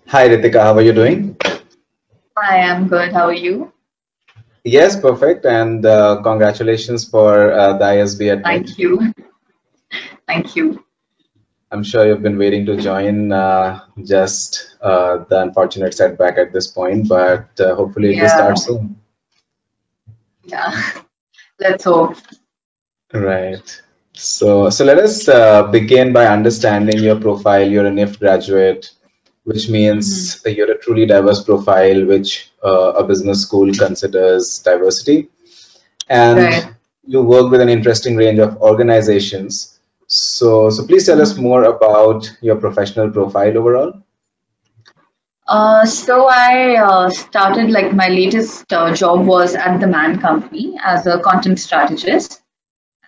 Hi Ritika, how are you doing? I am good. How are you? Yes, perfect. And congratulations for the ISB admit. Thank you. Thank you. I'm sure you've been waiting to join, just the unfortunate setback at this point, but hopefully it will Yeah, start soon. yeah. Let's hope. Right. So let us begin by understanding your profile. You're an IF graduate, which Mhm. means that you're a truly diverse profile, which a business school considers diversity. And Right. you work with an interesting range of organizations. So please tell us Mhm. more about your professional profile overall. So I started like my latest job was at the Man Company as a content strategist,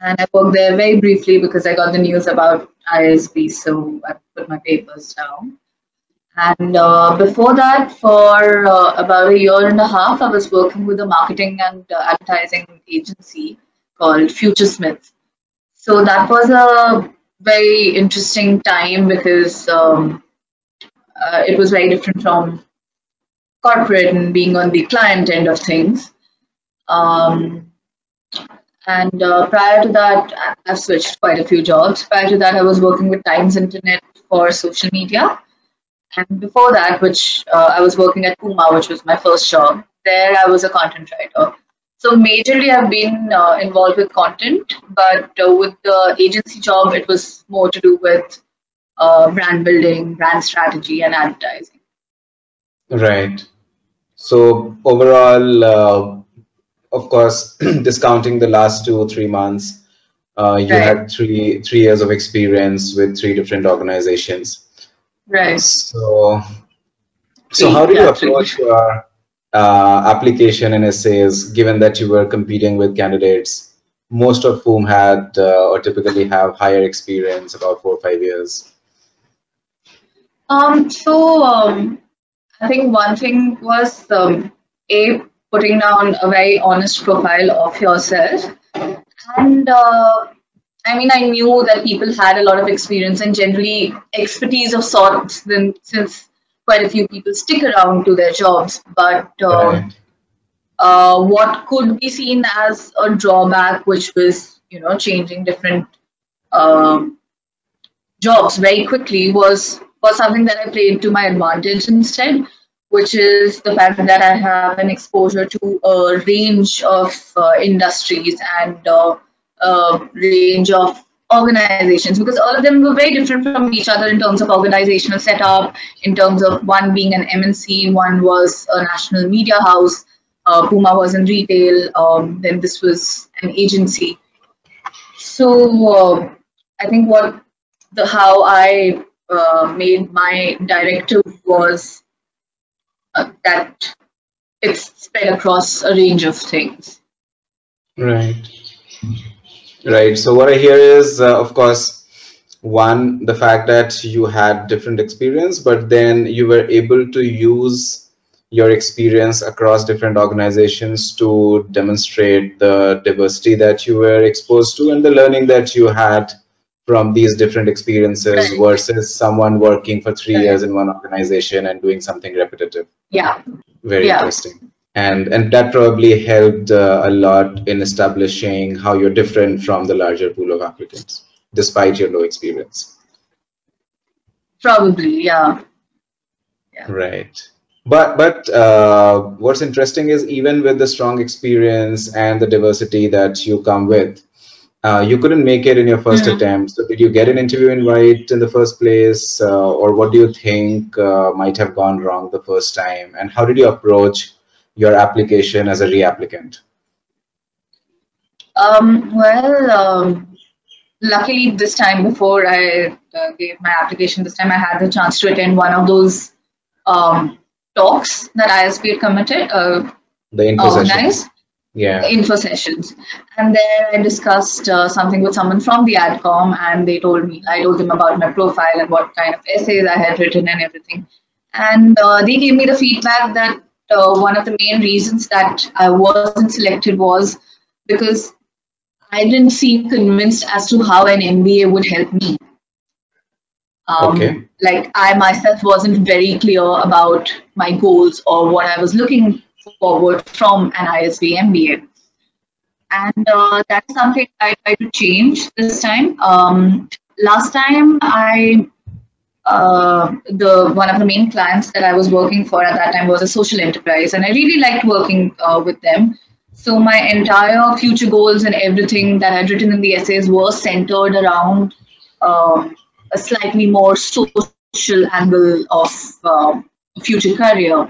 and I worked there very briefly because I got the news about ISB, so I put my papers down. And before that, for about a year and a half, I was working with a marketing and advertising agency called Future Smith. So that was a very interesting time because it was very different from corporate and being on the client end of things. Um, and prior to that, I've switched quite a few jobs. Prior to that, I was working with Times Internet for social media. And before that, which I was working at Puma, which was my first job, there I was a content writer. So majorly I've been involved with content, but with the agency job, it was more to do with brand building, brand strategy, and advertising. Right. So overall, of course, discounting the last 2 or 3 months, you Right, had three years of experience with three different organizations. right. So how Three, did you yeah, three. approach your application and essays, given that you were competing with candidates, most of whom had or typically have higher experience, about 4 or 5 years? So I think one thing was a putting down a very honest profile of yourself, and I mean I knew that people had a lot of experience and generally expertise of sorts. Then since quite a few people stick around to their jobs, but Right, what could be seen as a drawback, which was changing different um, jobs very quickly was something that I played to my advantage instead, which is the fact that I have an exposure to a range of industries and range of organizations because all of them were very different from each other in terms of organizational setup, in terms of one being an MNC, one was a national media house, Puma was in retail, then this was an agency. So I think what the how I made my directive was that it's spread across a range of things. right, right. So what I hear is, of course, one, the fact that you had different experience, but then you were able to use your experience across different organizations to demonstrate the diversity that you were exposed to and the learning that you had from these different experiences Right, versus someone working for 3 years right. in one organization and doing something repetitive. Yeah, Very yeah, interesting. And that probably helped a lot in establishing how you're different from the larger pool of applicants, despite your low experience. probably, yeah, yeah. Right. But what's interesting is even with the strong experience and the diversity that you come with, you couldn't make it in your first Hmm. attempt. So did you get an interview invite in the first place, or what do you think might have gone wrong the first time? And how did you approach your application as a reapplicant? Well, luckily this time before I gave my application, this time I had the chance to attend one of those um, talks that ISB had The info sessions. organized. Yeah. Info sessions, and there I discussed something with someone from the adcom, and I told them about my profile and what kind of essays I had written and everything, and they gave me the feedback that one of the main reasons that I wasn't selected was because I didn't seem convinced as to how an MBA would help me. Okay. Like I myself wasn't very clear about my goals or what I was looking forward from an ISB MBA. And that's something I try to change this time. Last time, the one of the main clients that I was working for at that time was a social enterprise, and I really liked working with them. So my entire future goals and everything that I'd written in the essays were centered around a slightly more social angle of future career,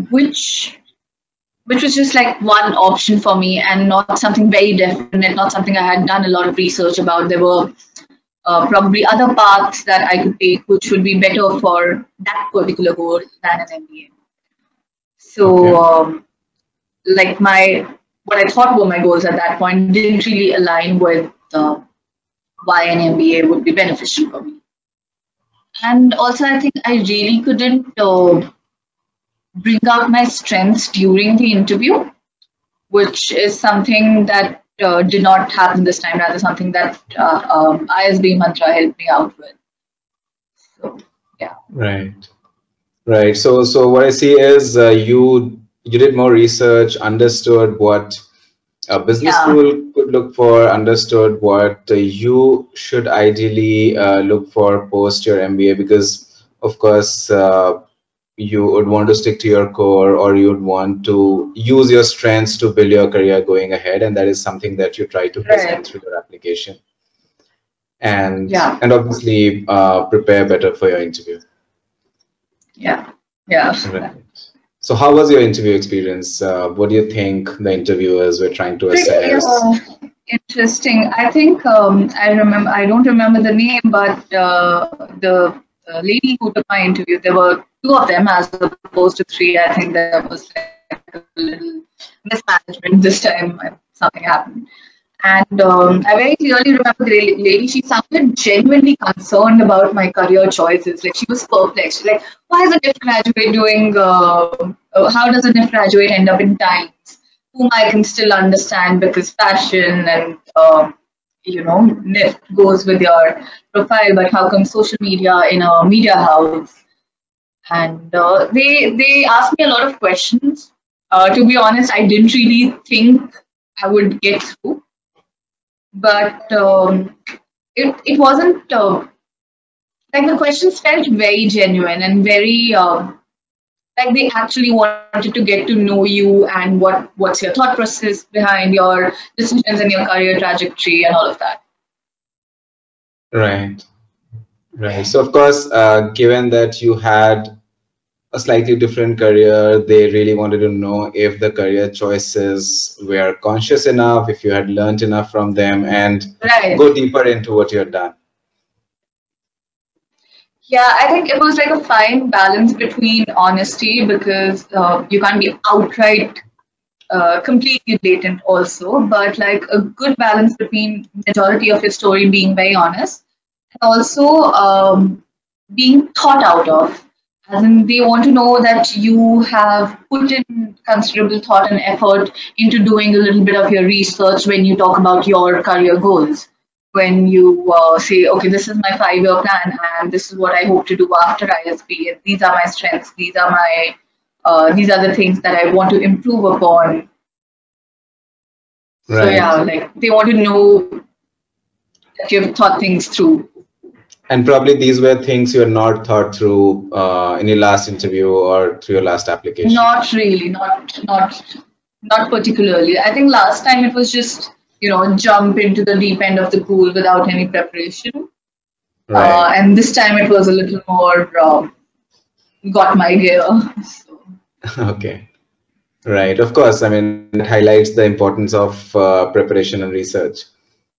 which was just like one option for me and not something very definite, not something I had done a lot of research about. There were probably other paths that I could take which would be better for that particular goal than an MBA. So, Okay. like what I thought were my goals at that point didn't really align with why an MBA would be beneficial for me. And also, I think I really couldn't bring out my strengths during the interview, which is something that did not happen this time, rather something that ISBmantra helped me out with. So, yeah. Right. Right. So what I see is you did more research, understood what a business Yeah, school could look for, understood what you should ideally look for post your MBA, because of course you would want to stick to your core, or you would want to use your strengths to build your career going ahead, and that is something that you try to present right. through your application, and Yeah, obviously prepare better for your interview. yeah, yeah. Right. So how was your interview experience? What do you think the interviewers were trying to Pretty assess? interesting. I think I remember. I don't remember the name, but the lady who took my interview, there were two of them as opposed to three. I think there was like a little mismanagement this time. Something happened. And I very clearly remember the lady, she sounded genuinely concerned about my career choices. Like she was perplexed. Like, why is a NIF graduate doing, how does a NIF graduate end up in Times? Whom I can still understand because fashion and, NIF goes with your profile, but how come social media in a media house? And they asked me a lot of questions. To be honest, I didn't really think I would get through, but it wasn't like the questions felt very genuine and very like they actually wanted to get to know you and what's your thought process behind your decisions and your career trajectory and all of that. Right, right. So of course, given that you had a slightly different career, they really wanted to know if the career choices were conscious enough, if you had learned enough from them, and Right. go deeper into what you had done. Yeah, I think it was like a fine balance between honesty because you can't be outright completely blatant also, but like a good balance between majority of your story being very honest and also being thought out of. As in, they want to know that you have put in considerable thought and effort into doing a little bit of your research when you talk about your career goals. When you say, okay, this is my 5 year plan and this is what I hope to do after ISB, and these are my strengths, these are the things that I want to improve upon. So Right. yeah, like they want to know that you've thought things through. And probably these were things you had not thought through in your last interview or through your last application. Not really, not particularly. I think last time it was just jump into the deep end of the pool without any preparation, Right. and this time it was a little more got my gear. So, Okay. Right. Of course. I mean, it highlights the importance of preparation and research.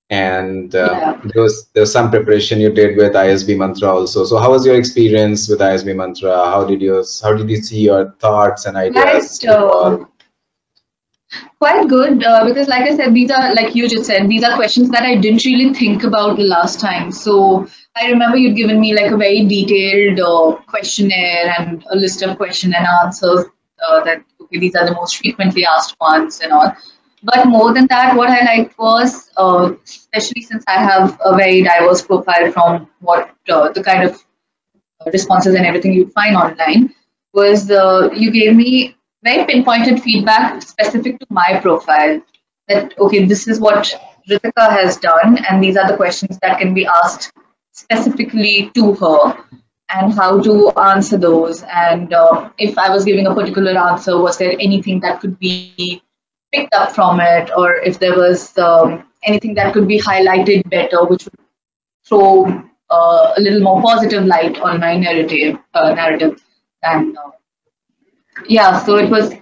And yeah. there was some preparation you did with ISBmantra also. So how was your experience with ISBmantra? How did you see your thoughts and ideas Quite, evolve? quite good because, like I said, these are like you just said, these are questions that I didn't really think about the last time. So I remember you'd given me like a very detailed questionnaire and a list of question and answers that okay, these are the most frequently asked ones and all. But more than that, what I liked was, especially since I have a very diverse profile from what the kind of responses and everything you find online, was you gave me very pinpointed feedback specific to my profile. That okay, this is what Ritika has done, and these are the questions that can be asked specifically to her, and how to answer those. And if I was giving a particular answer, was there anything that could be picked up from it, or if there was anything that could be highlighted better, which would throw a little more positive light on my narrative. And yeah, so it was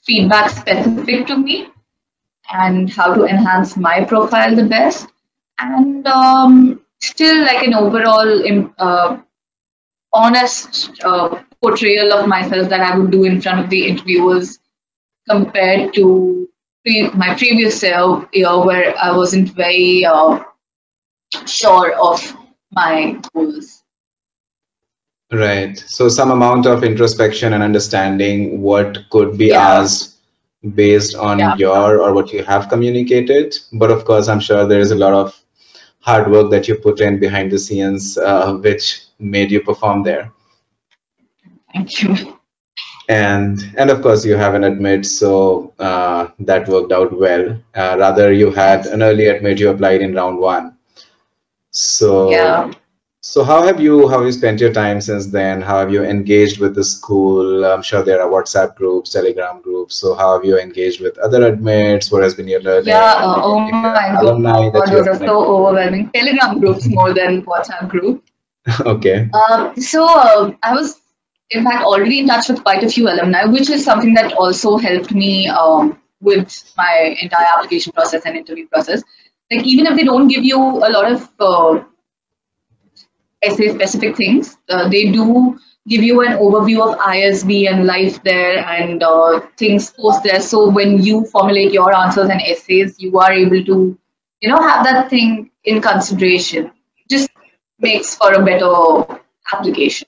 feedback specific to me and how to enhance my profile the best, and still like an overall honest portrayal of myself that I would do in front of the interviewers, compared to my previous year where I wasn't very sure of my goals. Right. So some amount of introspection and understanding what could be Yeah, asked based on yeah. your or what you have communicated. But of course, I'm sure there is a lot of hard work that you put in behind the scenes, which made you perform there. Thank you. And of course, you have an admit, so that worked out well. Rather, you had Yes. an early admit you applied in round one. So Yeah. So how have you spent your time since then? How have you engaged with the school? I'm sure there are WhatsApp groups, Telegram groups. So how have you engaged with other admits? What has been your Yeah. learning? Oh If you my have God, alumni that you those have are so connected overwhelming. Telegram groups more than WhatsApp group. with? Okay, I was, in fact, already in touch with quite a few alumni, which is something that also helped me with my entire application process and interview process. Like, even if they don't give you a lot of essay specific things, they do give you an overview of ISB and life there, and things post there. So when you formulate your answers and essays, you are able to, have that thing in consideration. Just makes for a better application.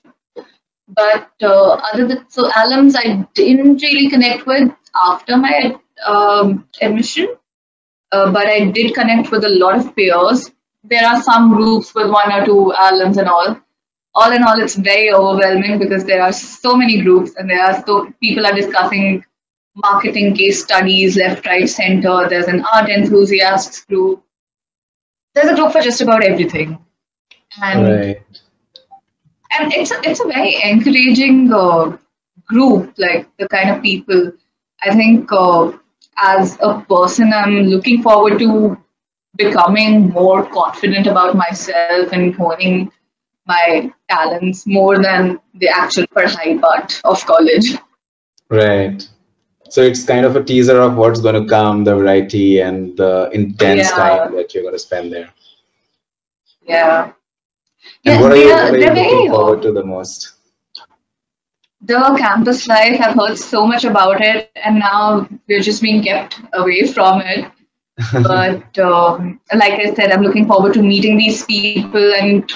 But other than so, alums I didn't really connect with after my admission, but I did connect with a lot of peers. There are some groups with one or two alums and all. All in all, it's very overwhelming because there are so many groups, and there are so people are discussing marketing case studies left, right, center. There's an art enthusiasts group. There's a group for just about everything, and right, it's a very encouraging group, like the kind of people. I think as a person, I'm looking forward to becoming more confident about myself and honing my talents more than the actual padhai part of college. right. So it's kind of a teaser of what's going to come, the variety and the intense Yeah, time that you're going to spend there. yeah, And yeah. what are you They're looking very forward to the most? the campus life. I've heard so much about it, and now we're just being kept away from it. But like I said, I'm looking forward to meeting these people, and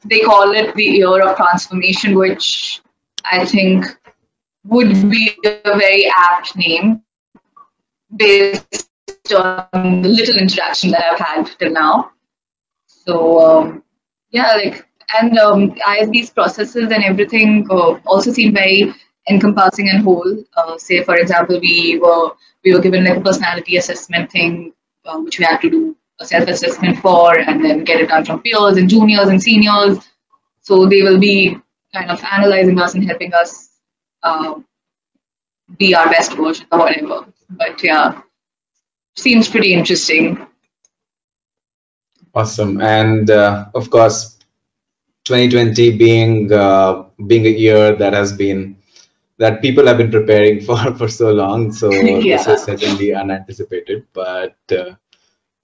they call it the year of transformation, which I think would be a very apt name based on the little interaction that I've had till now. So yeah, like, and ISB's processes and everything also seem very encompassing and whole. Say, for example, we were given like a personality assessment thing, which we had to do a self-assessment for, and then get it done from peers and juniors and seniors. So they will be kind of analyzing us and helping us uh, be our best version or whatever. But yeah, seems pretty interesting. Awesome. And of course, 2020 being a year that people have been preparing for for so long. So this is Yeah, certainly unanticipated, but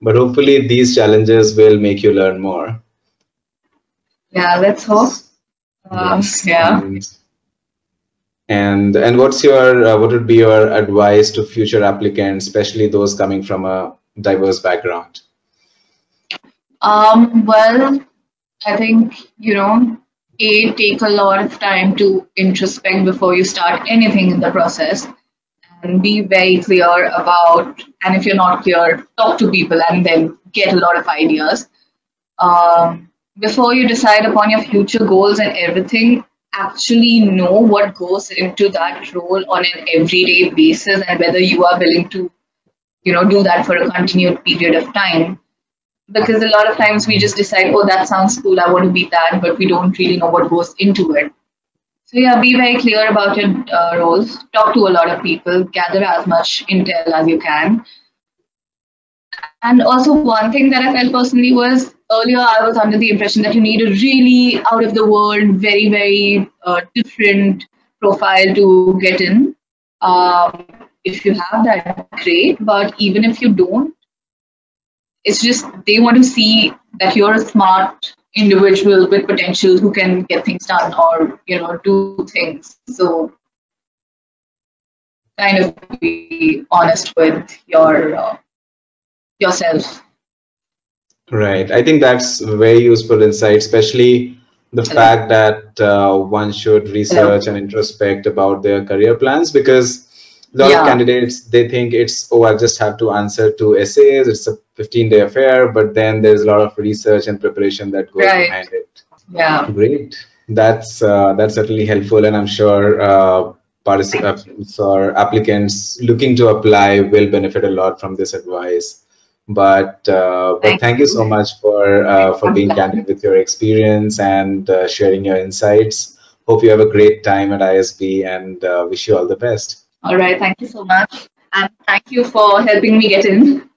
hopefully these challenges will make you learn more. yeah. Let's hope. Yes. Yeah. And what would be your advice to future applicants, especially those coming from a diverse background? Well, I think, take a lot of time to introspect before you start anything in the process. and be very clear about, and if you're not clear, talk to people and then get a lot of ideas. Before you decide upon your future goals and everything, actually know what goes into that role on an everyday basis and whether you are willing to, do that for a continued period of time. Because a lot of times we just decide, oh, that sounds cool, I want to be that, but we don't really know what goes into it. So yeah, be very clear about your roles. Talk to a lot of people. Gather as much intel as you can. And also, one thing that I felt personally was earlier I was under the impression that you need a really out of the world, very very different profile to get in. If you have that, great. But even if you don't, it's just they want to see that you're a smart individual with potential who can get things done or do things. So kind of be honest with yourself. Right. I think that's a very useful insight, especially the fact that one should research and introspect about their career plans, because a lot of candidates, they think it's, oh, I just have to answer 2 essays, it's a 15-day affair, but then there's a lot of research and preparation that goes behind it. Yeah. Great. That's certainly helpful, and I'm sure participants or applicants looking to apply will benefit a lot from this advice. But thank you so much for being candid with your experience and sharing your insights. Hope you have a great time at ISB, and wish you all the best. All right, thank you so much, and thank you for helping me get in.